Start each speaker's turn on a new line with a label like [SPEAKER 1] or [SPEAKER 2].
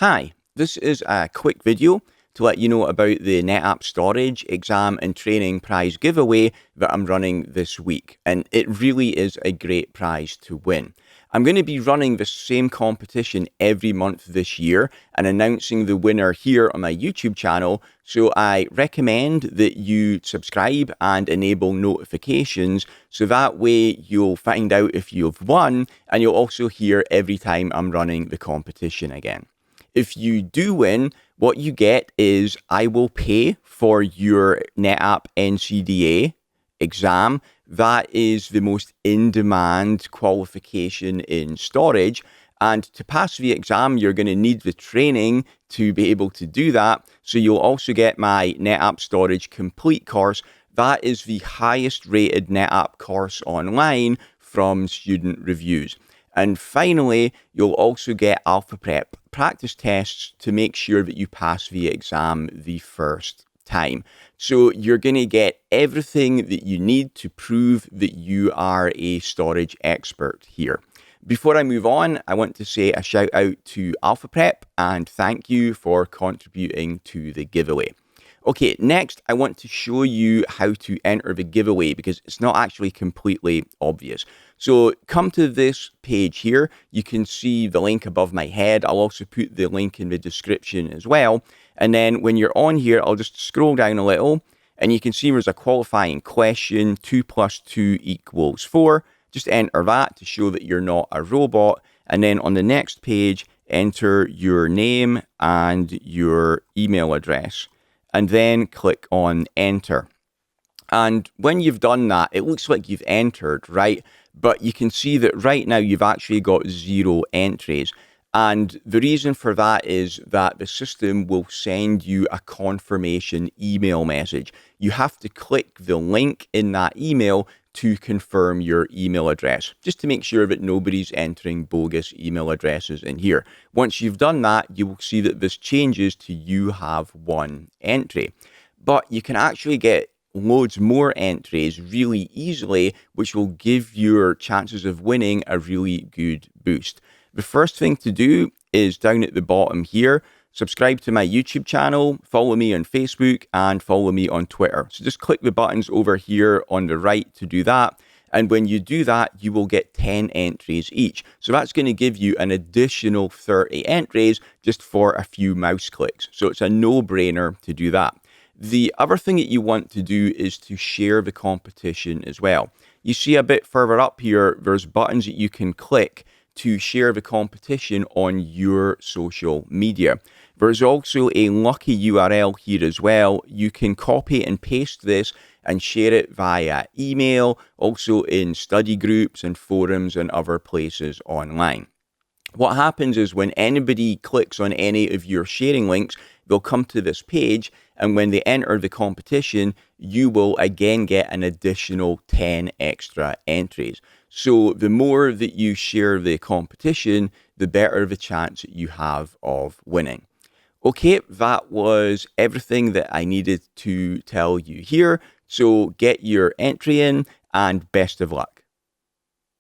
[SPEAKER 1] Hi, this is a quick video to let you know about the NetApp Storage Exam and Training Prize giveaway that I'm running this week, and it really is a great prize to win. I'm going to be running the same competition every month this year and announcing the winner here on my YouTube channel, so I recommend that you subscribe and enable notifications so that way you'll find out if you've won and you'll also hear every time I'm running the competition again. If you do win, what you get is I will pay for your NetApp NCDA exam. That is the most in-demand qualification in storage. And to pass the exam, you're going to need the training to be able to do that. So you'll also get my NetApp Storage Complete course. That is the highest rated NetApp course online from student reviews. And finally, you'll also get AlphaPrep practice tests to make sure that you pass the exam the first time. So you're going to get everything that you need to prove that you are a storage expert here. Before I move on, I want to say a shout out to AlphaPrep and thank you for contributing to the giveaway. Okay, next I want to show you how to enter the giveaway because it's not actually completely obvious. So come to this page here. You can see the link above my head. I'll also put the link in the description as well. And then when you're on here, I'll just scroll down a little and you can see there's a qualifying question, 2 + 2 = 4. Just enter that to show that you're not a robot. And then on the next page, enter your name and your email address. And then click on enter. And when you've done that, it looks like you've entered, right? But you can see that right now you've actually got 0 entries. And the reason for that is that the system will send you a confirmation email message. You have to click the link in that email to confirm your email address, just to make sure that nobody's entering bogus email addresses in here. Once you've done that, you will see that this changes to you have 1 entry. But you can actually get loads more entries really easily, which will give your chances of winning a really good boost. The first thing to do is down at the bottom here, subscribe to my YouTube channel, follow me on Facebook, and follow me on Twitter. So just click the buttons over here on the right to do that. And when you do that, you will get 10 entries each. So that's going to give you an additional 30 entries just for a few mouse clicks. So it's a no-brainer to do that. The other thing that you want to do is to share the competition as well. You see a bit further up here, there's buttons that you can click to share the competition on your social media. There's also a lucky URL here as well. You can copy and paste this and share it via email, also in study groups and forums and other places online. What happens is when anybody clicks on any of your sharing links, they'll come to this page, and when they enter the competition, you will again get an additional 10 extra entries. So the more that you share the competition, the better the chance that you have of winning. Okay, that was everything that I needed to tell you here. So get your entry in and best of luck.